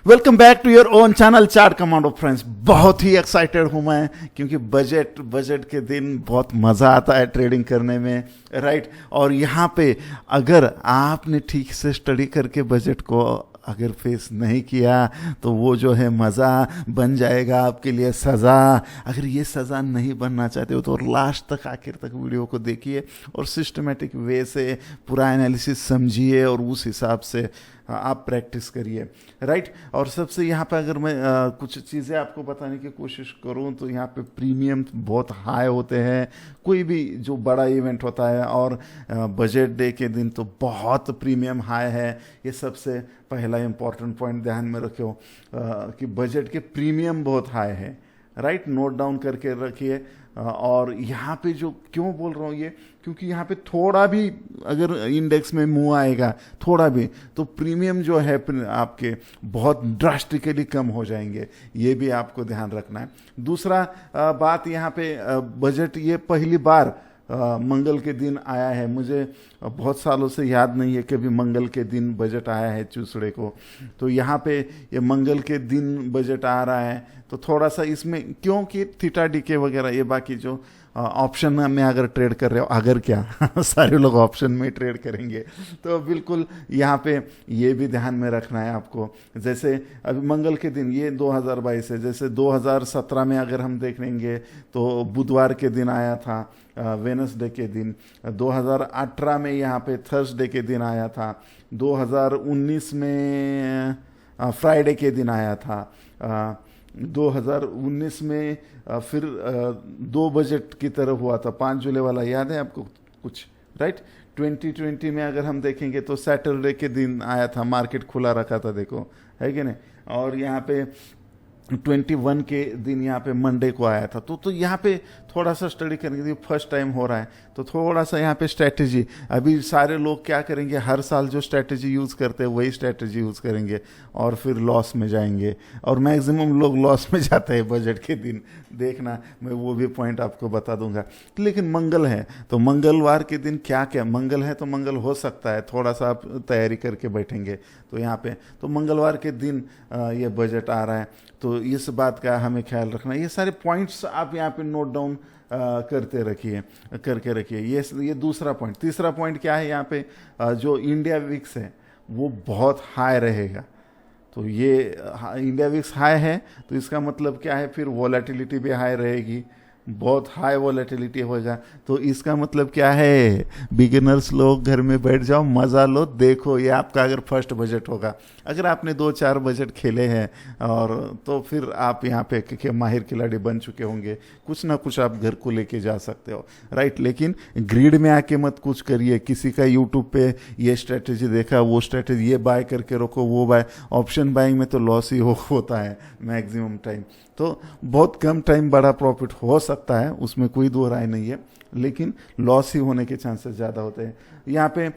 Welcome back to your own channel chart commando friends. बहुत ही excited हूं मैं क्योंकि बजट के दिन बहुत मज़ा आता है ट्रेडिंग करने में, राइट। और यहाँ पे अगर आपने ठीक से स्टडी करके बजट को अगर फेस नहीं किया तो वो जो है मज़ा बन जाएगा आपके लिए सज़ा। अगर ये सज़ा नहीं बनना चाहते हो तो लास्ट तक आखिर तक वीडियो को देखिए और सिस्टमेटिक वे से पूरा एनालिसिस समझिए और उस हिसाब से आप प्रैक्टिस करिए, राइट। और सबसे यहाँ पे अगर मैं कुछ चीज़ें आपको बताने की कोशिश करूँ तो यहाँ पे प्रीमियम बहुत हाई होते हैं कोई भी जो बड़ा इवेंट होता है, और बजट डे के दिन तो बहुत प्रीमियम हाई है। ये सबसे पहला इम्पॉर्टेंट पॉइंट ध्यान में रखो कि बजट के प्रीमियम बहुत हाई है, राइट। नोट डाउन करके रखिए। और यहाँ पे जो क्यों बोल रहा हूँ ये, क्योंकि यहाँ पे थोड़ा भी अगर इंडेक्स में मूव आएगा थोड़ा भी तो प्रीमियम जो है आपके बहुत ड्रास्टिकली कम हो जाएंगे, ये भी आपको ध्यान रखना है। दूसरा बात यहाँ पे बजट ये पहली बार मंगल के दिन आया है। मुझे बहुत सालों से याद नहीं है कभी मंगल के दिन बजट आया है ट्यूसडे को। तो यहाँ पे ये मंगल के दिन बजट आ रहा है तो थोड़ा सा इसमें, क्योंकि थीटा डीके वगैरह ये बाकी जो ऑप्शन में अगर ट्रेड कर रहे हो, अगर क्या सारे लोग ऑप्शन में ट्रेड करेंगे तो बिल्कुल यहाँ पे ये भी ध्यान में रखना है आपको। जैसे अभी मंगल के दिन ये 2022 है, जैसे 2017 में अगर हम देखेंगे तो बुधवार के दिन आया था, वेनसडे के दिन। 2018 में यहाँ पे थर्सडे के दिन आया था। 2019 में फ्राइडे के दिन आया था। 2019 में फिर 2 बजट की तरफ हुआ था, 5 जुलाई वाला, याद है आपको कुछ, राइट। 2020 में अगर हम देखेंगे तो सैटरडे के दिन आया था, मार्केट खुला रखा था, देखो है कि नहीं। और यहाँ पे 21 के दिन यहाँ पे मंडे को आया था। तो यहाँ पे थोड़ा सा स्टडी करने के लिए फर्स्ट टाइम हो रहा है तो थोड़ा सा यहाँ पे स्ट्रैटेजी, अभी सारे लोग क्या करेंगे, हर साल जो स्ट्रैटेजी यूज़ करते हैं वही स्ट्रैटेजी यूज़ करेंगे और फिर लॉस में जाएंगे, और मैक्सिमम लोग लॉस में जाते हैं बजट के दिन। देखना, मैं वो भी पॉइंट आपको बता दूंगा। लेकिन मंगल है तो मंगलवार के दिन क्या क्या, मंगल है तो मंगल हो सकता है थोड़ा सा आप तैयारी करके बैठेंगे तो यहाँ पे तो मंगलवार के दिन ये बजट आ रहा है, तो इस बात का हमें ख्याल रखना। ये सारे पॉइंट्स आप यहाँ पे नोट डाउन करके रखिए। ये दूसरा पॉइंट। तीसरा पॉइंट क्या है, यहाँ पे जो इंडिया विक्स है वो बहुत हाई रहेगा। तो ये इंडिया विक्स हाई है तो इसका मतलब क्या है, फिर वॉलेटिलिटी भी हाई रहेगी, बहुत हाई वॉलेटिलिटी होगा। तो इसका मतलब क्या है, बिगिनर्स लोग घर में बैठ जाओ, मज़ा लो, देखो। ये आपका अगर फर्स्ट बजट होगा, अगर आपने 2-4 बजट खेले हैं और तो फिर आप यहाँ पे माहिर खिलाड़ी बन चुके होंगे, कुछ ना कुछ आप घर को लेके जा सकते हो, राइट। लेकिन ग्रीड में आके मत कुछ करिए, किसी का यूट्यूब पे ये स्ट्रेटेजी देखा, वो स्ट्रेटेजी, ये बाय करके रखो, वो बाय। ऑप्शन बाइंग में तो लॉस ही होता है मैक्सिमम टाइम। तो बहुत कम टाइम बड़ा प्रॉफिट हो सकता है, उसमें कोई दो राय नहीं है, लेकिन लॉस ही होने के चांसेस ज़्यादा होते हैं। यहाँ पे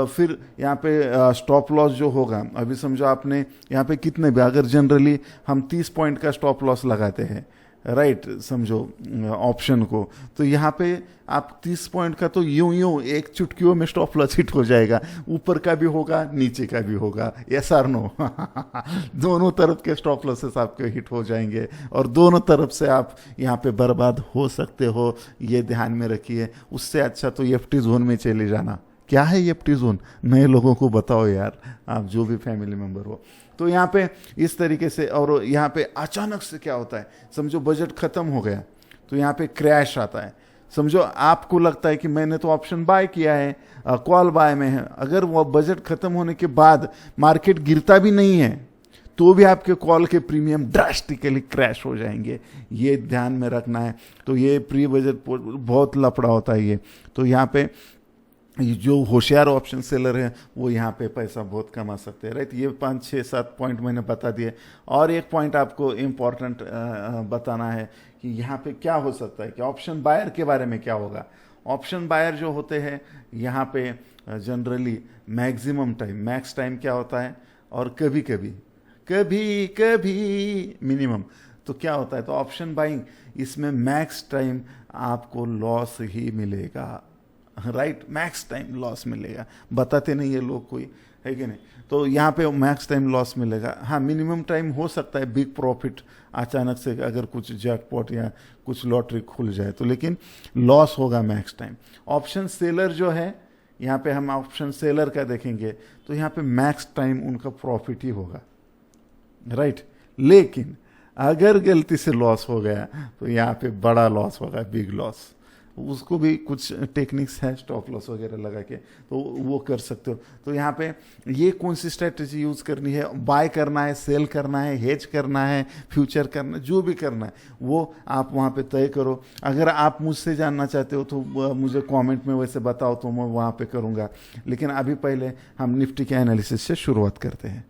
फिर यहाँ पे स्टॉप लॉस जो होगा, अभी समझो आपने यहाँ पे कितने भी, अगर जनरली हम 30 पॉइंट का स्टॉप लॉस लगाते हैं, राइट, समझो ऑप्शन को, तो यहाँ पे आप 30 पॉइंट का तो यूं एक चुटकियों में स्टॉप लॉस हिट हो जाएगा, ऊपर का भी होगा नीचे का भी होगा, यस और नो दोनों तरफ के स्टॉप लॉसेस आपके हिट हो जाएंगे और दोनों तरफ से आप यहाँ पे बर्बाद हो सकते हो, ये ध्यान में रखिए। उससे अच्छा तो एफटी जोन में चले जाना। क्या है एफटी जोन, नए लोगों को बताओ यार, आप जो भी फैमिली मेंबर हो। तो यहाँ पे इस तरीके से, और यहाँ पे अचानक से क्या होता है, समझो बजट खत्म हो गया तो यहाँ पे क्रैश आता है। समझो आपको लगता है कि मैंने तो ऑप्शन बाय किया है, कॉल बाय में है, अगर वो बजट खत्म होने के बाद मार्केट गिरता भी नहीं है तो भी आपके कॉल के प्रीमियम ड्रास्टिकली क्रैश हो जाएंगे, ये ध्यान में रखना है। तो ये प्री बजट बहुत लफड़ा होता है ये। तो यहाँ पे जो होशियार ऑप्शन सेलर है वो यहाँ पे पैसा बहुत कमा सकते हैं, राइट। ये 5-6-7 पॉइंट मैंने बता दिए। और एक पॉइंट आपको इम्पॉर्टेंट बताना है कि यहाँ पे क्या हो सकता है कि ऑप्शन बायर के बारे में क्या होगा। ऑप्शन बायर जो होते हैं यहाँ पे generally maximum time, max time क्या होता है, और कभी कभी मिनिमम। तो क्या होता है, तो ऑप्शन बाइंग इसमें मैक्स टाइम आपको लॉस ही मिलेगा, राइट, मैक्स टाइम लॉस मिलेगा। बताते नहीं ये लोग कोई, है कि नहीं। तो यहाँ पे मैक्स टाइम लॉस मिलेगा। हाँ, मिनिमम टाइम हो सकता है बिग प्रॉफिट अचानक से अगर कुछ जैकपॉट या कुछ लॉटरी खुल जाए तो, लेकिन लॉस होगा मैक्स टाइम। ऑप्शन सेलर जो है, यहाँ पे हम ऑप्शन सेलर का देखेंगे तो यहाँ पे मैक्स टाइम उनका प्रॉफिट ही होगा, राइट। लेकिन अगर गलती से लॉस हो गया तो यहाँ पे बड़ा लॉस होगा, बिग लॉस। उसको भी कुछ टेक्निक्स है स्टॉप लॉस वगैरह लगा के, तो वो कर सकते हो। तो यहाँ पे ये कौन सी स्ट्रेटजी यूज करनी है, बाय करना है, सेल करना है, हेज करना है, फ्यूचर करना है, जो भी करना है वो आप वहाँ पे तय करो। अगर आप मुझसे जानना चाहते हो तो मुझे कमेंट में वैसे बताओ तो मैं वहाँ पे करूँगा। लेकिन अभी पहले हम निफ्टी के एनालिसिस से शुरुआत करते हैं।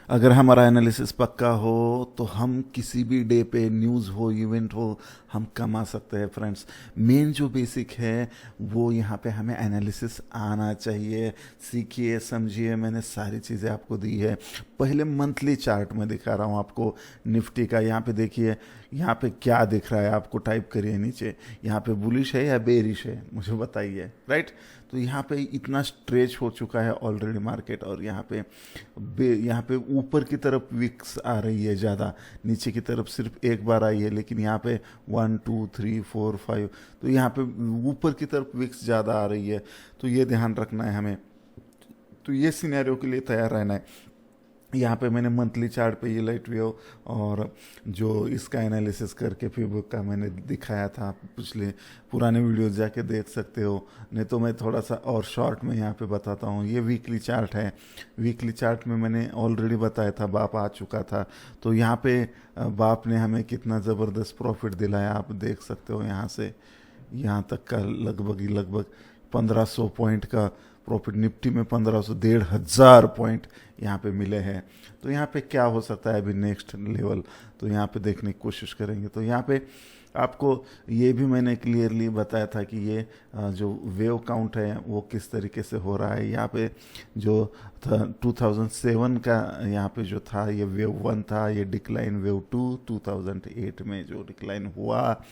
अगर हमारा एनालिसिस पक्का हो तो हम किसी भी डे पे, न्यूज़ हो, इवेंट हो, हम कमा सकते हैं फ्रेंड्स। मेन जो बेसिक है वो यहाँ पे हमें एनालिसिस आना चाहिए। सीखिए, समझिए, मैंने सारी चीज़ें आपको दी है। पहले मंथली चार्ट में दिखा रहा हूँ आपको निफ्टी का। यहाँ पे देखिए, यहाँ पे क्या दिख रहा है आपको, टाइप करिए नीचे। यहाँ पे बुलिश है या बेरिश है मुझे बताइए, राइट। तो यहाँ पे इतना स्ट्रेच हो चुका है ऑलरेडी मार्केट, और यहाँ पे ऊपर की तरफ विक्स आ रही है ज़्यादा, नीचे की तरफ सिर्फ एक बार आई है। लेकिन यहाँ पे 1 2 3 4 5, तो यहाँ पे ऊपर की तरफ विक्स ज़्यादा आ रही है। तो ये ध्यान रखना है हमें। तो ये सिनेरियो के लिए तैयार रहना है। यहाँ पे मैंने मंथली चार्ट पे ये लाइट वेव और जो इसका एनालिसिस करके फिर का मैंने दिखाया था, पिछले पुराने वीडियोस जाके देख सकते हो। नहीं तो मैं थोड़ा सा और शॉर्ट में यहाँ पे बताता हूँ। ये वीकली चार्ट है। वीकली चार्ट में मैंने ऑलरेडी बताया था, बाप आ चुका था। तो यहाँ पे बाप ने हमें कितना ज़बरदस्त प्रॉफिट दिलाया, आप देख सकते हो। यहाँ से यहाँ तक का लगभग 1500 पॉइंट का प्रॉफिट। निफ्टी में 1500, 1500 पॉइंट यहाँ पे मिले हैं। तो यहाँ पे क्या हो सकता है अभी नेक्स्ट लेवल, तो यहाँ पे देखने की कोशिश करेंगे। तो यहाँ पे आपको ये भी मैंने क्लियरली बताया था कि ये जो वेव काउंट है वो किस तरीके से हो रहा है। यहाँ पे जो 2007 का यहाँ पे जो था, ये वेव 1 था, ये डिक्लाइन वेव 2 2008 में जो डिक्लाइन हुआ,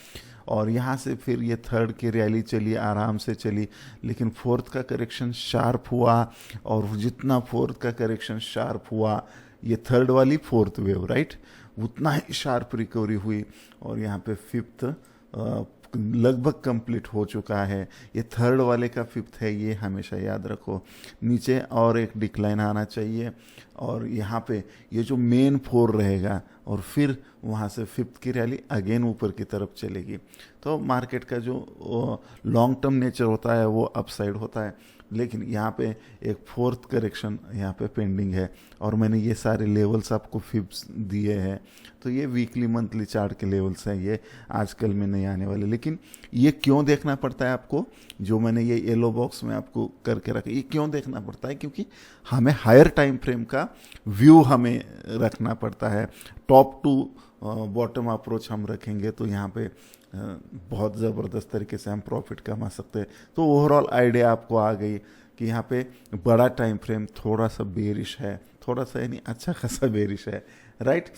और यहाँ से फिर ये थर्ड की रैली चली, आराम से चली। लेकिन फोर्थ का करेक्शन शार्प हुआ, और जितना फोर्थ का करेक्शन शार्प हुआ, ये थर्ड वाली फोर्थ वेव, राइट, उतना ही शार्प रिकवरी हुई। और यहाँ पे फिफ्थ लगभग कंप्लीट हो चुका है। ये थर्ड वाले का फिफ्थ है, ये हमेशा याद रखो। नीचे और एक डिक्लाइन आना चाहिए, और यहाँ पे ये जो मेन फोर रहेगा, और फिर वहाँ से फिफ्थ की रैली अगेन ऊपर की तरफ चलेगी। तो मार्केट का जो लॉन्ग टर्म नेचर होता है वो अपसाइड होता है। लेकिन यहाँ पे एक फोर्थ करेक्शन यहाँ पे पेंडिंग है, और मैंने ये सारे लेवल्स आपको फिफ्स दिए हैं। तो ये वीकली मंथली चार्ट के लेवल्स हैं, ये आजकल में नहीं आने वाले। लेकिन ये क्यों देखना पड़ता है आपको, जो मैंने ये येलो बॉक्स में आपको करके रखा, ये क्यों देखना पड़ता है? क्योंकि हमें हायर टाइम फ्रेम का व्यू हमें रखना पड़ता है। टॉप टू बॉटम अप्रोच हम रखेंगे तो यहाँ पे बहुत ज़बरदस्त तरीके से हम प्रॉफिट कमा सकते हैं। तो ओवरऑल आइडिया आपको आ गई कि यहाँ पे बड़ा टाइम फ्रेम थोड़ा सा बेरिश है, थोड़ा सा यानी अच्छा खासा बेरिश है, राइट।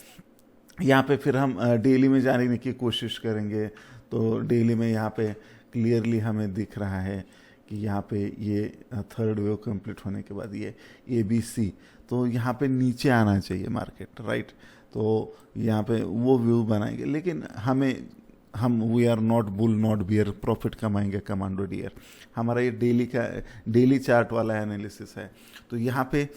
यहाँ पे फिर हम डेली में जाने की कोशिश करेंगे। तो डेली में यहाँ पे क्लियरली हमें दिख रहा है कि यहाँ पे ये थर्ड वेव कंप्लीट होने के बाद ये ABC, तो यहाँ पे नीचे आना चाहिए मार्केट, राइट। तो यहाँ पे वो व्यू बनाएंगे। लेकिन हम we are not bull not bear, profit कमाएंगे कमांडो डियर। हमारा ये डेली चार्ट वाला एनालिसिस है। तो यहाँ पे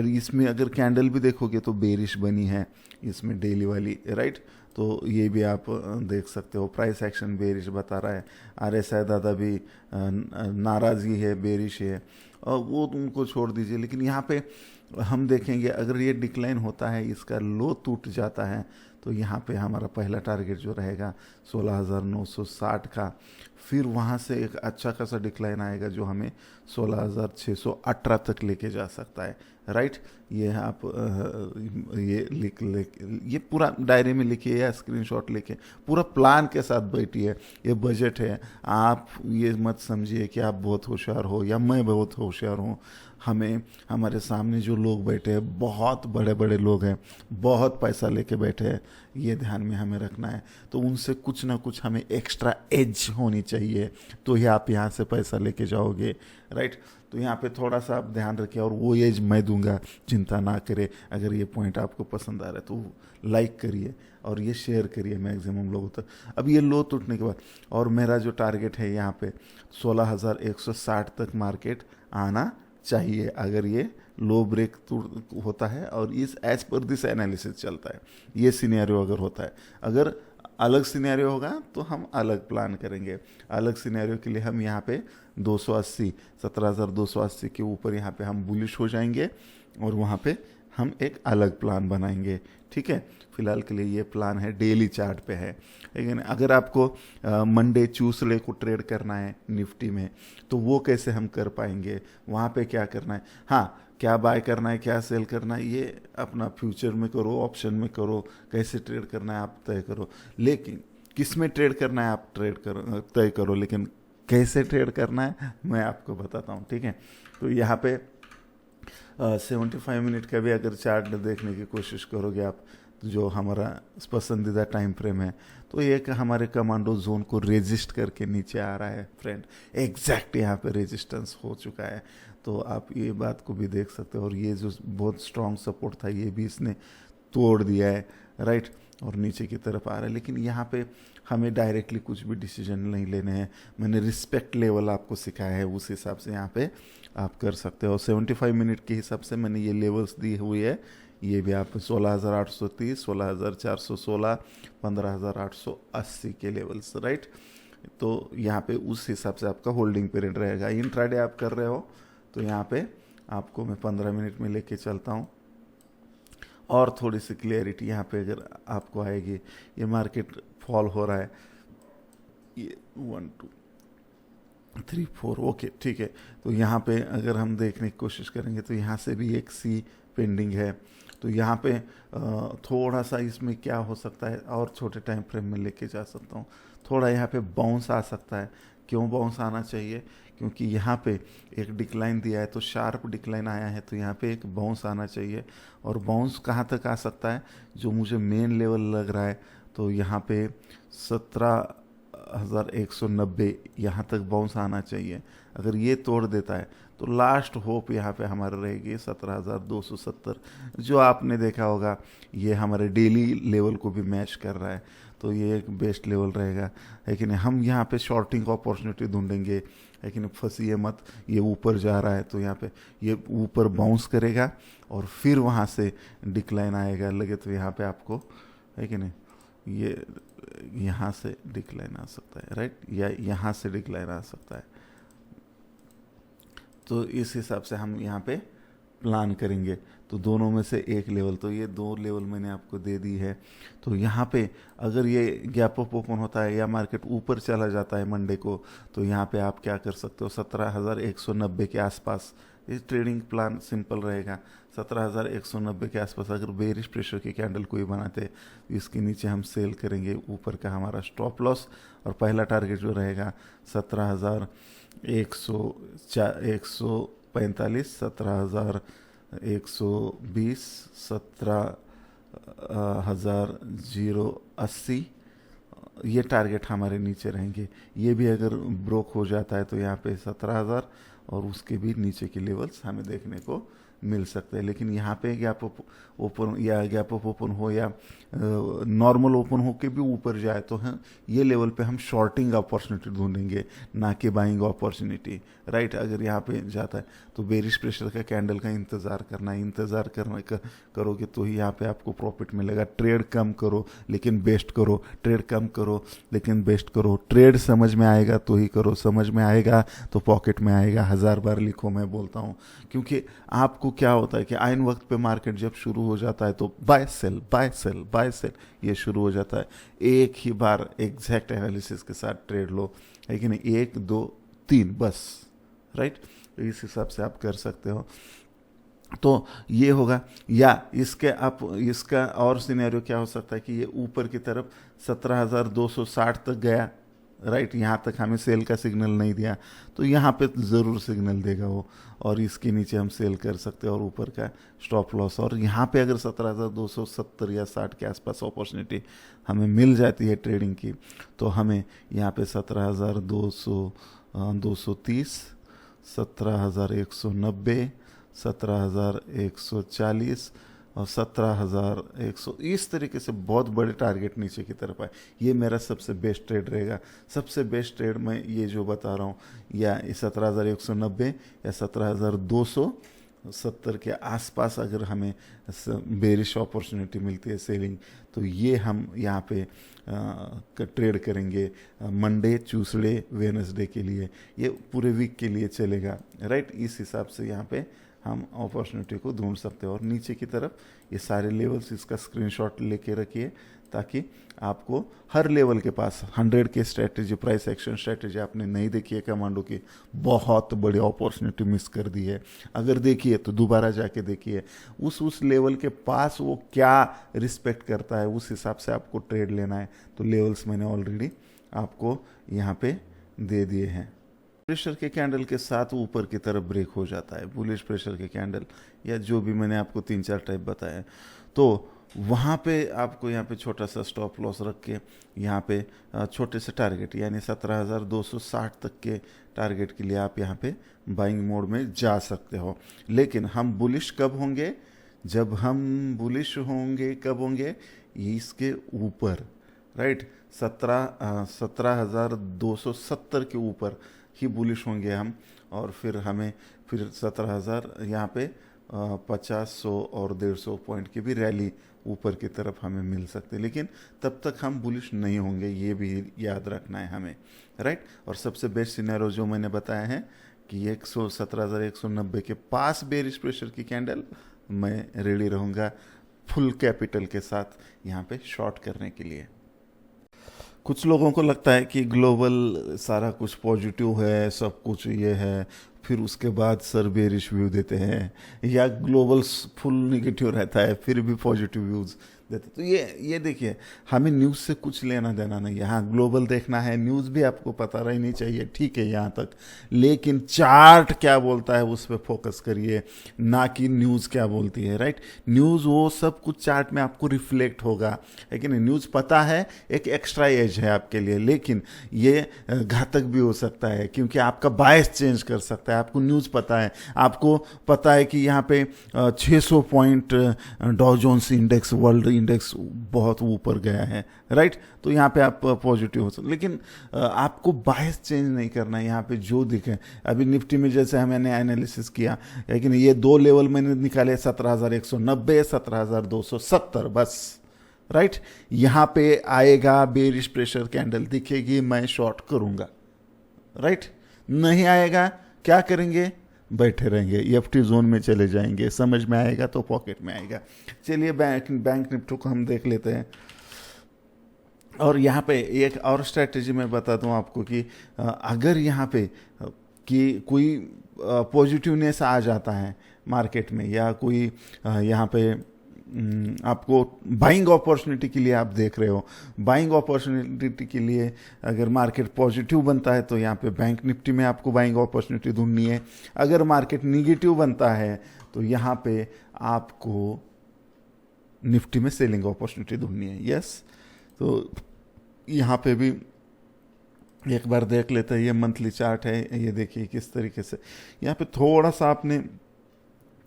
इसमें अगर कैंडल भी देखोगे तो बेरिश बनी है इसमें डेली वाली, राइट। तो ये भी आप देख सकते हो। प्राइस एक्शन बेरिश बता रहा है। RSI दादा भी नाराज़गी है, बेरिश है, और वो उनको छोड़ दीजिए। लेकिन यहाँ पे हम देखेंगे अगर ये डिक्लाइन होता है, इसका लो टूट जाता है, तो यहाँ पे हमारा पहला टारगेट जो रहेगा 16,960 का, फिर वहाँ से एक अच्छा खासा डिक्लाइन आएगा जो हमें 16,618 तक लेके जा सकता है, राइट। ये आप ये ये पूरा डायरी में लिखिए या स्क्रीनशॉट लेके पूरा प्लान के साथ बैठिए। ये बजट है, आप ये मत समझिए कि आप बहुत होशियार हो या मैं बहुत होशियार हूँ। हमें हमारे सामने जो लोग बैठे हैं बहुत बड़े बड़े लोग हैं, बहुत पैसा लेके बैठे हैं, ये ध्यान में हमें रखना है। तो उनसे कुछ ना कुछ हमें एक्स्ट्रा एज होनी चाहिए, तो ही आप यहाँ से पैसा लेके जाओगे, राइट। तो यहाँ पे थोड़ा सा आप ध्यान रखिए, और वो एज मैं दूंगा, चिंता ना करें। अगर ये पॉइंट आपको पसंद आ रहा है तो लाइक करिए और ये शेयर करिए मैक्सिमम लोगों तक। अब ये लो टूटने के बाद, और मेरा जो टारगेट है यहाँ पे 16,160 तक मार्केट आना चाहिए, अगर ये लो ब्रेक होता है और इस एज पर दिस एनालिसिस चलता है, ये सिनेरियो अगर होता है। अगर अलग सिनेरियो होगा तो हम अलग प्लान करेंगे। अलग सिनेरियो के लिए हम यहाँ पे 280 17,280 के ऊपर यहाँ पे हम बुलिश हो जाएंगे, और वहाँ पे हम एक अलग प्लान बनाएंगे, ठीक है। फिलहाल के लिए ये प्लान है, डेली चार्ट पे है। लेकिन अगर आपको मंडे ट्यूसडे को ट्रेड करना है निफ्टी में, तो वो कैसे हम कर पाएंगे, वहाँ पे क्या करना है, हाँ क्या बाय करना है, क्या सेल करना है, ये अपना फ्यूचर में करो, ऑप्शन में करो, कैसे ट्रेड करना है आप तय करो। लेकिन किस में ट्रेड करना है आप तय करो, लेकिन कैसे ट्रेड करना है मैं आपको बताता हूँ, ठीक है। तो यहाँ पे 75 मिनट का भी अगर चार्ट देखने की कोशिश करोगे आप, जो हमारा पसंदीदा टाइम फ्रेम है, तो एक हमारे कमांडो जोन को रेजिस्ट करके नीचे आ रहा है फ्रेंड, एग्जैक्ट यहाँ पे रेजिस्टेंस हो चुका है। तो आप ये बात को भी देख सकते हो, और ये जो बहुत स्ट्रॉन्ग सपोर्ट था ये भी इसने तोड़ दिया है, राइट, और नीचे की तरफ आ रहा है। लेकिन यहाँ पे हमें डायरेक्टली कुछ भी डिसीजन नहीं लेने हैं, मैंने रिस्पेक्ट लेवल आपको सिखाया है, उस हिसाब से यहाँ पे आप कर सकते हो। 75 मिनट के हिसाब से मैंने ये लेवल्स दी हुई है, ये भी आप 16,830, 16,416, 15,880 के लेवल्स, राइट। तो यहाँ पे उस हिसाब से आपका होल्डिंग पीरियड रहेगा। इंट्राडे आप कर रहे हो तो यहाँ पे आपको मैं 15 मिनट में लेके चलता हूँ, और थोड़ी सी क्लियरिटी यहाँ पे अगर आपको आएगी। ये मार्केट फॉल हो रहा है, ये 1 2 3 4, ओके ठीक है। तो यहाँ पे अगर हम देखने की कोशिश करेंगे तो यहाँ से भी एक सी पेंडिंग है, तो यहाँ पे थोड़ा सा इसमें क्या हो सकता है, और छोटे टाइम फ्रेम में लेके जा सकता हूँ। थोड़ा यहाँ पे बाउंस आ सकता है। क्यों बाउंस आना चाहिए, क्योंकि यहाँ पे एक डिक्लाइन दिया है, तो शार्प डिक्लाइन आया है, तो यहाँ पे एक बाउंस आना चाहिए। और बाउंस कहाँ तक आ सकता है, जो मुझे मेन लेवल लग रहा है, तो यहाँ पे 17,190 यहाँ तक बाउंस आना चाहिए। अगर ये तोड़ देता है तो लास्ट होप यहाँ पे हमारे रहेगी 17,270, जो आपने देखा होगा ये हमारे डेली लेवल को भी मैच कर रहा है, तो ये एक बेस्ट लेवल रहेगा। लेकिन हम यहाँ पे शॉर्टिंग अपॉर्चुनिटी ढूंढेंगे, लेकिन फंसिए मत। ये ऊपर जा रहा है तो यहाँ पे ये ऊपर बाउंस करेगा और फिर वहाँ से डिक्लाइन आएगा लगे, तो यहाँ पे आपको है कि नहीं, ये यहाँ से डिक्लाइन आ सकता है, राइट, या यहाँ से डिक्लाइन आ सकता है। तो इस हिसाब से हम यहाँ पे प्लान करेंगे। तो दोनों में से एक लेवल, तो ये 2 लेवल मैंने आपको दे दी है। तो यहाँ पे अगर ये गैप अप ओपन होता है या मार्केट ऊपर चला जाता है मंडे को, तो यहाँ पे आप क्या कर सकते हो, 17,190 के आसपास ये ट्रेडिंग प्लान सिंपल रहेगा। 17,190 के आसपास अगर बेरिश प्रेशर की कैंडल कोई बनाते, तो इसके नीचे हम सेल करेंगे। ऊपर का हमारा स्टॉप लॉस और पहला टारगेट जो रहेगा 17,145, 17,120, 17,080, ये टारगेट हमारे नीचे रहेंगे। ये भी अगर ब्रोक हो जाता है तो यहाँ पे 17,000 और उसके भी नीचे के लेवल्स हमें देखने को मिल सकते हैं। लेकिन यहाँ पे गैप अप ओपन या गैप अप ओपन हो या नॉर्मल ओपन हो के भी ऊपर जाए, तो हम ये लेवल पे हम शॉर्टिंग अपॉर्चुनिटी ढूंढेंगे, ना कि बाइंग अपॉर्चुनिटी, राइट। अगर यहाँ पे जाता है तो बेरिश प्रेशर का कैंडल का इंतज़ार करना है, इंतज़ार करोगे तो ही यहाँ पे आपको प्रॉफिट मिलेगा। ट्रेड कम करो लेकिन बेस्ट करो, ट्रेड कम करो लेकिन बेस्ट करो। ट्रेड समझ में आएगा तो ही करो, समझ में आएगा तो पॉकेट में आएगा। 1000 बार लिखो, मैं बोलता हूँ, क्योंकि आपको क्या होता है कि आइन वक्त पे मार्केट जब शुरू हो जाता है तो buy sell buy sell buy sell ये शुरू हो जाता है। एक ही बार एग्जैक्ट एनालिसिस के साथ ट्रेड लो, लेकिन 1 2 3 बस, राइट। तो इस हिसाब से आप कर सकते हो। तो ये होगा, या इसका और सिनेरियो क्या हो सकता है कि ये ऊपर की तरफ 17,260 तक गया, राइट, यहाँ तक हमें सेल का सिग्नल नहीं दिया तो यहाँ पे ज़रूर सिग्नल देगा वो, और इसके नीचे हम सेल कर सकते हैं और ऊपर का स्टॉप लॉस। और यहाँ पे अगर 17,270 या 60 के आसपास अपॉर्चुनिटी हमें मिल जाती है ट्रेडिंग की, तो हमें यहाँ पे 17,230, 17,190, 17,140 और 17,100, इस तरीके से बहुत बड़े टारगेट नीचे की तरफ आए। ये मेरा सबसे बेस्ट ट्रेड रहेगा। सबसे बेस्ट ट्रेड मैं ये जो बता रहा हूँ, या 17,190 या 17,270 के आसपास अगर हमें बेरिश अपॉर्चुनिटी मिलती है सेलिंग, तो ये हम यहाँ पे ट्रेड करेंगे मंडे, ट्यूसडे, वेडनेसडे के लिए। ये पूरे वीक के लिए चलेगा, राइट। इस हिसाब से यहाँ पे हम अपॉर्चुनिटी को ढूंढ सकते हैं। और नीचे की तरफ ये सारे लेवल्स, इसका स्क्रीनशॉट लेके रखिए ताकि आपको हर लेवल के पास 100 के स्ट्रेटजी, प्राइस एक्शन स्ट्रेटजी आपने नहीं देखी है कमांडो की, बहुत बड़ी अपॉर्चुनिटी मिस कर दी है। अगर देखिए तो दोबारा जाके देखिए उस लेवल के पास वो क्या रिस्पेक्ट करता है, उस हिसाब से आपको ट्रेड लेना है। तो लेवल्स मैंने ऑलरेडी आपको यहाँ पे दे दिए हैं। प्रेशर के कैंडल के साथ ऊपर की तरफ ब्रेक हो जाता है, बुलिश प्रेशर के कैंडल या जो भी मैंने आपको 3-4 टाइप बताया, तो वहाँ पे आपको यहाँ पे छोटा सा स्टॉप लॉस रख के यहाँ पे छोटे से टारगेट यानी 17,260 तक के टारगेट के लिए आप यहाँ पे बाइंग मोड में जा सकते हो। लेकिन हम बुलिश कब होंगे? जब हम बुलिश होंगे कब होंगे? इसके ऊपर, राइट, 17,270 के ऊपर ही बुलिश होंगे हम, और फिर हमें 17,000 यहाँ पे 50, 100 और 150 पॉइंट की भी रैली ऊपर की तरफ हमें मिल सकते हैं। लेकिन तब तक हम बुलिश नहीं होंगे, ये भी याद रखना है हमें, राइट। और सबसे बेस्ट सिनेरियो जो मैंने बताया है कि 17,190 के पास बेरिश प्रेशर की कैंडल, मैं रेडी रहूँगा फुल कैपिटल के साथ यहाँ पे शॉर्ट करने के लिए। कुछ लोगों को लगता है कि ग्लोबल सारा कुछ पॉजिटिव है, सब कुछ ये है, फिर उसके बाद सर बेरिश व्यू देते हैं, या ग्लोबल फुल निगेटिव रहता है फिर भी पॉजिटिव व्यूज़ देते। तो ये देखिए, हमें न्यूज़ से कुछ लेना देना नहीं है। हाँ, ग्लोबल देखना है, न्यूज़ भी आपको पता रहनी चाहिए, ठीक है यहाँ तक, लेकिन चार्ट क्या बोलता है उस पर फोकस करिए, ना कि न्यूज़ क्या बोलती है, राइट। न्यूज़ वो सब कुछ चार्ट में आपको रिफ्लेक्ट होगा, लेकिन न्यूज़ पता है एक एक्स्ट्रा एज है आपके लिए, लेकिन ये घातक भी हो सकता है क्योंकि आपका बायस चेंज कर सकता है। आपको न्यूज़ पता है, आपको पता है कि यहाँ पे 600 पॉइंट डॉ जोन्स इंडेक्स, वर्ल्ड इंडेक्स बहुत ऊपर गया है, राइट। तो यहाँ पे आप पॉजिटिव हो सकते, लेकिन आपको बायस चेंज नहीं करना है। यहाँ पे जो दिखे, अभी निफ्टी में जैसे मैंने एनालिसिस किया, लेकिन ये 2 लेवल मैंने निकाले, 17,190, 17,270 बस, राइट। यहाँ पे आएगा बेरिश प्रेशर कैंडल दिखेगी, मैं शॉर्ट करूँगा, राइट। नहीं आएगा क्या करेंगे? बैठे रहेंगे, EFT जोन में चले जाएंगे, समझ में आएगा तो पॉकेट में आएगा। चलिए बैंक निफ्टी को हम देख लेते हैं। और यहाँ पे एक और स्ट्रैटेजी मैं बता दूँ आपको कि अगर यहाँ पे कि कोई पॉजिटिवनेस आ जाता है मार्केट में, या कोई यहाँ पे आपको बाइंग अपॉर्चुनिटी के लिए आप देख रहे हो, बाइंग अपॉर्चुनिटी के लिए अगर मार्केट पॉजिटिव बनता है तो यहाँ पे बैंक निफ्टी में आपको बाइंग अपॉर्चुनिटी ढूंढनी है। अगर मार्केट निगेटिव बनता है तो यहाँ पे आपको निफ्टी में सेलिंग अपॉर्चुनिटी ढूंढनी है। यस, तो यहाँ पे भी एक बार देख लेते हैं। ये मंथली चार्ट है, ये देखिए किस तरीके से यहाँ पे थोड़ा सा आपने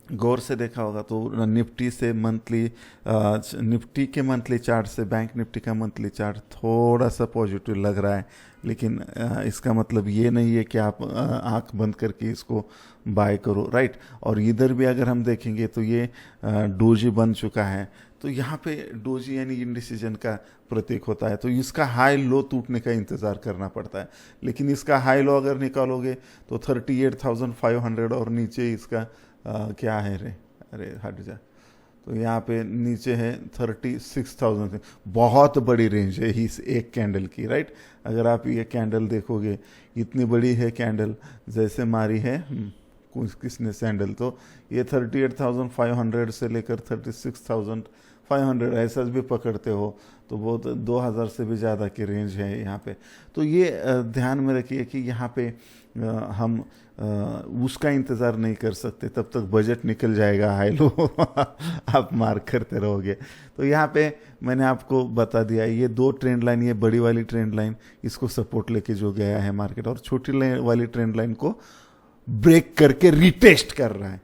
गौर से देखा होगा तो निफ्टी से निफ्टी के मंथली चार्ट से बैंक निफ्टी का मंथली चार्ट थोड़ा सा पॉजिटिव लग रहा है, लेकिन इसका मतलब ये नहीं है कि आप आंख बंद करके इसको बाय करो, राइट। और इधर भी अगर हम देखेंगे तो ये डोजी बन चुका है, तो यहाँ पे डोजी यानी इंडिसीजन का प्रतीक होता है, तो इसका हाई लो टूटने का इंतज़ार करना पड़ता है। लेकिन इसका हाई लो अगर निकालोगे तो 38,500 और नीचे इसका क्या है रे, अरे हट जा, तो यहाँ पे नीचे है 36,000। बहुत बड़ी रेंज है इस एक कैंडल की, राइट। अगर आप ये कैंडल देखोगे, इतनी बड़ी है कैंडल, जैसे मारी है किसने सैंडल, तो ये 38,500 से लेकर 36,500 ऐसा भी पकड़ते हो तो वो तो 2,000 से भी ज़्यादा की रेंज है यहाँ पे। तो ये ध्यान में रखिए कि यहाँ पे हम उसका इंतज़ार नहीं कर सकते, तब तक बजट निकल जाएगा हाई लो आप मार्क करते रहोगे। तो यहाँ पे मैंने आपको बता दिया, ये दो ट्रेंड लाइन, ये बड़ी वाली ट्रेंड लाइन इसको सपोर्ट लेके जो गया है मार्केट, और छोटी वाली ट्रेंड लाइन को ब्रेक करके रिटेस्ट कर रहा है,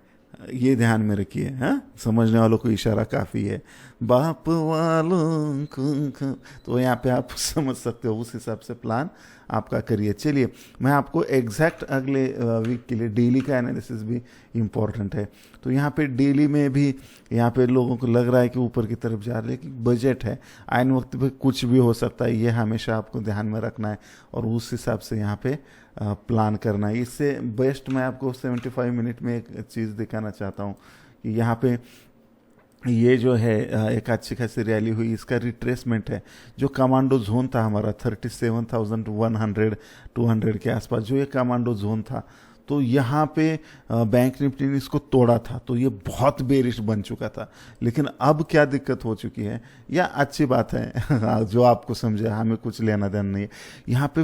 ये ध्यान में रखिए। हाँ, समझने वालों को इशारा काफ़ी है। बाप वालों को, तो यहाँ पे आप समझ सकते हो, उस हिसाब से प्लान आपका करिए। चलिए मैं आपको एग्जैक्ट अगले वीक के लिए डेली का एनालिसिस भी इम्पॉर्टेंट है। तो यहाँ पे डेली में भी यहाँ पे लोगों को लग रहा है कि ऊपर की तरफ जा रहे हैं, कि बजट है, आइन वक्त पे कुछ भी हो सकता है, ये हमेशा आपको ध्यान में रखना है और उस हिसाब से यहाँ पे प्लान करना है। इससे बेस्ट मैं आपको 75 मिनट में एक चीज़ दिखाना चाहता हूँ कि यहाँ पे ये जो है एक अच्छी खासी रैली हुई, इसका रिट्रेसमेंट है। जो कमांडो जोन था हमारा 37,100 200 के आसपास, जो ये कमांडो जोन था, तो यहाँ पे बैंक निफ्टी ने इसको तोड़ा था, तो ये बहुत बेरिश बन चुका था। लेकिन अब क्या दिक्कत हो चुकी है, या अच्छी बात है जो आपको समझे, हमें कुछ लेना देना नहीं है। यहाँ पे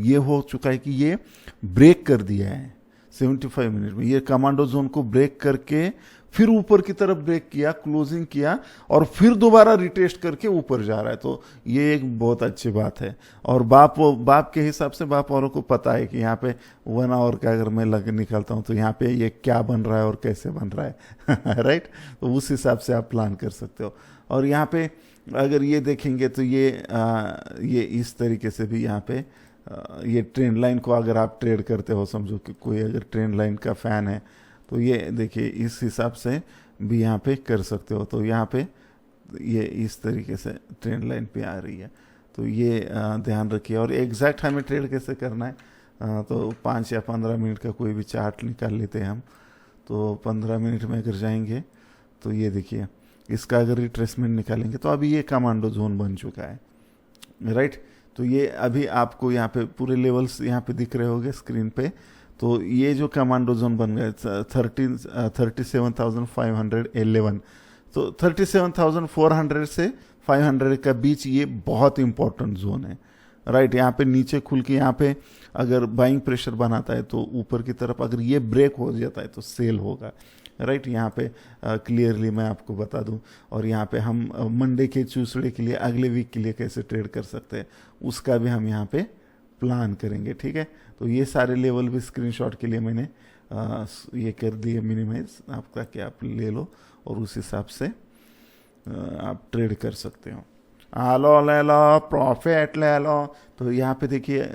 ये हो चुका है कि ये ब्रेक कर दिया है 75 मिनट में, ये कमांडो जोन को ब्रेक करके फिर ऊपर की तरफ ब्रेक किया, क्लोजिंग किया, और फिर दोबारा रिटेस्ट करके ऊपर जा रहा है। तो ये एक बहुत अच्छी बात है। और बाप के हिसाब से बाप औरों को पता है कि यहाँ पे 1 आवर का अगर मैं लग निकालता हूँ तो यहाँ पे ये क्या बन रहा है और कैसे बन रहा है राइट। तो उस हिसाब से आप प्लान कर सकते हो। और यहाँ पे अगर ये देखेंगे तो ये इस तरीके से भी यहाँ पे ये ट्रेंड लाइन को अगर आप ट्रेड करते हो, समझो कि कोई अगर ट्रेंड लाइन का फ़ैन है, तो ये देखिए इस हिसाब से भी यहाँ पे कर सकते हो। तो यहाँ पे ये इस तरीके से ट्रेंड लाइन पे आ रही है, तो ये ध्यान रखिए। और एग्जैक्ट हमें ट्रेड कैसे करना है, तो 5 या 15 मिनट का कोई भी चार्ट निकाल लेते हैं हम। तो 15 मिनट में अगर जाएंगे तो ये देखिए, इसका अगर रिट्रेसमेंट निकालेंगे तो अभी ये कमांडो जोन बन चुका है, राइट। तो ये अभी आपको यहाँ पे पूरे लेवल्स यहाँ पे दिख रहे होंगे स्क्रीन पे। तो ये जो कमांडो जोन बन गया 37,511, तो 37,400 से 500 का बीच ये बहुत इंपॉर्टेंट जोन है, राइट। यहाँ पे नीचे खुल के यहाँ पे अगर बाइंग प्रेशर बनाता है तो ऊपर की तरफ अगर ये ब्रेक हो जाता है तो सेल होगा, राइट। यहाँ पे क्लियरली मैं आपको बता दूं। और यहाँ पे हम मंडे के ट्यूसडे के लिए, अगले वीक के लिए कैसे ट्रेड कर सकते हैं उसका भी हम यहाँ पे प्लान करेंगे, ठीक है। तो ये सारे लेवल भी स्क्रीनशॉट के लिए मैंने ये कर दिए मिनिमाइज आपका, कि आप ले लो और उस हिसाब से आप ट्रेड कर सकते हो। लो ले लो, प्रॉफिट ले लो। तो यहाँ पे देखिए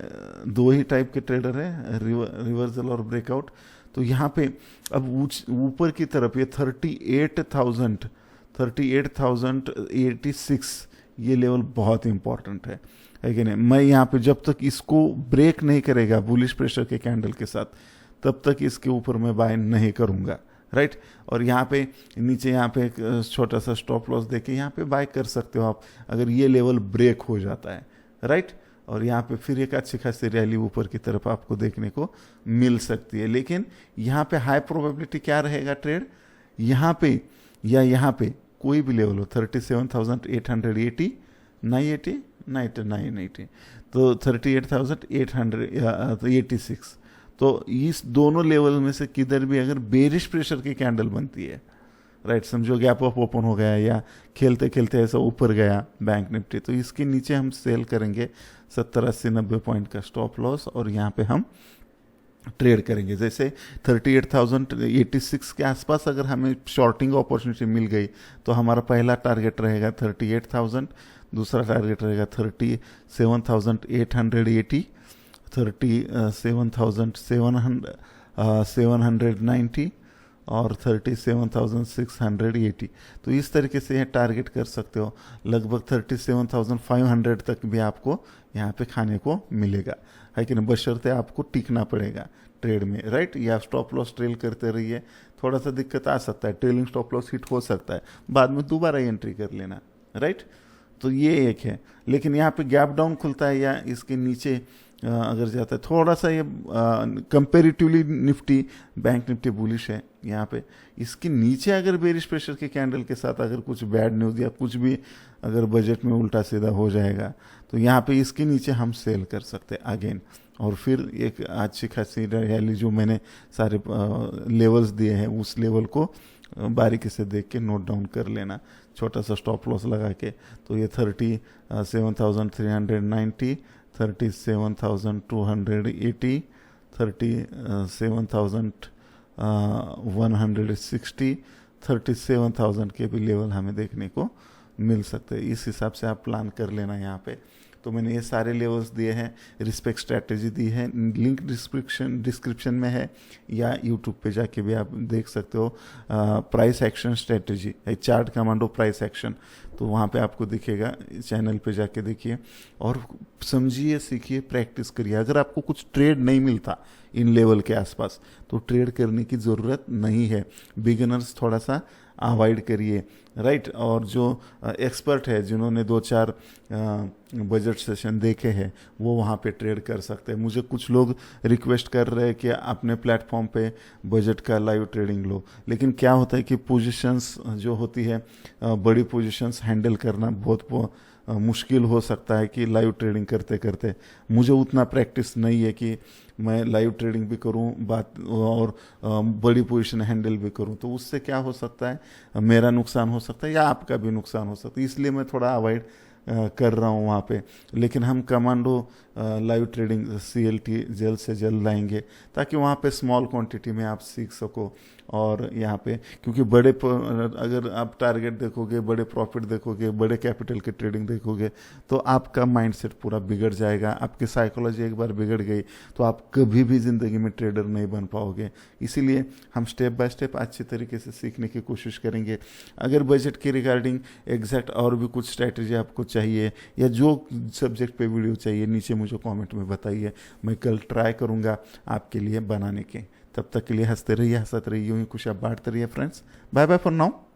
दो ही टाइप के ट्रेडर हैं, रिवर्सल और ब्रेकआउट। तो यहाँ पे अब ऊपर की तरफ ये 38,086 ये लेवल बहुत इंपॉर्टेंट है कि नहीं। मैं यहाँ पे जब तक इसको ब्रेक नहीं करेगा बुलिश प्रेशर के कैंडल के साथ, तब तक इसके ऊपर मैं बाय नहीं करूँगा, राइट। और यहाँ पे नीचे यहाँ पे एक छोटा सा स्टॉप लॉस देके यहाँ पे बाय कर सकते हो आप, अगर ये लेवल ब्रेक हो जाता है, राइट। और यहाँ पे फिर एक अच्छी खासी रैली ऊपर की तरफ आपको देखने को मिल सकती है। लेकिन यहाँ पे हाई प्रोबेबिलिटी क्या रहेगा ट्रेड, यहाँ पे या यहाँ पे कोई भी लेवल हो 37,880, 980, तो 38,886। तो इस दोनों लेवल में से किधर भी अगर बेरिश प्रेशर की कैंडल बनती है, राइट, समझो गैप अप ओपन हो गया या खेलते खेलते ऐसा ऊपर गया बैंक निफ्टी, तो इसके नीचे हम सेल करेंगे 70, 80, 90 पॉइंट का स्टॉप लॉस, और यहाँ पे हम ट्रेड करेंगे। जैसे 38,086 के आसपास अगर हमें शॉर्टिंग अपॉर्चुनिटी मिल गई तो हमारा पहला टारगेट रहेगा 38,000, दूसरा टारगेट रहेगा 37,880, 37,790 और 37,680। तो इस तरीके से ये टारगेट कर सकते हो। लगभग 37,500 तक भी आपको यहाँ पे खाने को मिलेगा, है कि नहीं, बशर्ते आपको टिकना पड़ेगा ट्रेड में, राइट। या स्टॉप लॉस ट्रेल करते रहिए, थोड़ा सा दिक्कत आ सकता है, ट्रेलिंग स्टॉप लॉस हिट हो सकता है, बाद में दोबारा एंट्री कर लेना, राइट। तो ये एक है। लेकिन यहाँ पे गैप डाउन खुलता है या इसके नीचे अगर जाता है थोड़ा सा ये comparatively Nifty, bank Nifty bullish है यहाँ पे। इसके नीचे अगर बेरिश प्रेशर के कैंडल के साथ अगर कुछ बैड न्यूज़ या कुछ भी अगर बजट में उल्टा सीधा हो जाएगा तो यहाँ पे इसके नीचे हम सेल कर सकते हैं अगेन। और फिर एक अच्छी खासी रैली जो मैंने सारे लेवल्स दिए हैं उस लेवल को बारीकी से देख के नोट डाउन कर लेना, छोटा सा स्टॉप लॉस लगा के। तो ये 37,390, 37,280, 37,160, 37,000 के भी लेवल हमें देखने को मिल सकते हैं। इस हिसाब से आप प्लान कर लेना यहाँ पे। तो मैंने ये सारे लेवल्स दिए हैं, रिस्पेक्ट स्ट्रैटेजी दी है, लिंक डिस्क्रिप्शन में है या यूट्यूब पे जाके भी आप देख सकते हो। प्राइस एक्शन स्ट्रैटेजी है, चार्ट कमांडो प्राइस एक्शन, तो वहाँ पे आपको दिखेगा, चैनल पे जाके देखिए और समझिए, सीखिए, प्रैक्टिस करिए। अगर आपको कुछ ट्रेड नहीं मिलता इन लेवल के आसपास तो ट्रेड करने की ज़रूरत नहीं है, बिगिनर्स थोड़ा सा अवॉइड करिए, राइट। और जो एक्सपर्ट है जिन्होंने 2-4 बजट सेशन देखे हैं वो वहाँ पे ट्रेड कर सकते हैं। मुझे कुछ लोग रिक्वेस्ट कर रहे हैं कि अपने प्लेटफॉर्म पे बजट का लाइव ट्रेडिंग लो, लेकिन क्या होता है कि पोजीशंस जो होती है, बड़ी पोजीशंस हैंडल करना बहुत मुश्किल हो सकता है कि लाइव ट्रेडिंग करते करते। मुझे उतना प्रैक्टिस नहीं है कि मैं लाइव ट्रेडिंग भी करूं बात और बड़ी पोजीशन हैंडल भी करूं, तो उससे क्या हो सकता है, मेरा नुकसान हो सकता है या आपका भी नुकसान हो सकता है। इसलिए मैं थोड़ा अवॉइड कर रहा हूँ वहाँ पे। लेकिन हम कमांडो लाइव ट्रेडिंग CLT जल्द से जल्द लाएंगे ताकि वहाँ पे स्मॉल क्वांटिटी में आप सीख सको। और यहाँ पे क्योंकि अगर आप टारगेट देखोगे, बड़े प्रॉफिट देखोगे, बड़े कैपिटल के ट्रेडिंग देखोगे तो आपका माइंडसेट पूरा बिगड़ जाएगा। आपकी साइकोलॉजी एक बार बिगड़ गई तो आप कभी भी ज़िंदगी में ट्रेडर नहीं बन पाओगे। इसीलिए हम स्टेप बाय स्टेप अच्छी तरीके से सीखने की कोशिश करेंगे। अगर बजट के रिगार्डिंग एग्जैक्ट और भी कुछ स्ट्रैटेजी आपको चाहिए या जो सब्जेक्ट पे वीडियो चाहिए, नीचे मुझे कमेंट में बताइए, मैं कल ट्राई करूँगा आपके लिए बनाने के। तब तक के लिए हंसते रहिए, हंसते रहिए, यूँ ही खुशियाँ बांटते रहिए friends. Bye bye for now.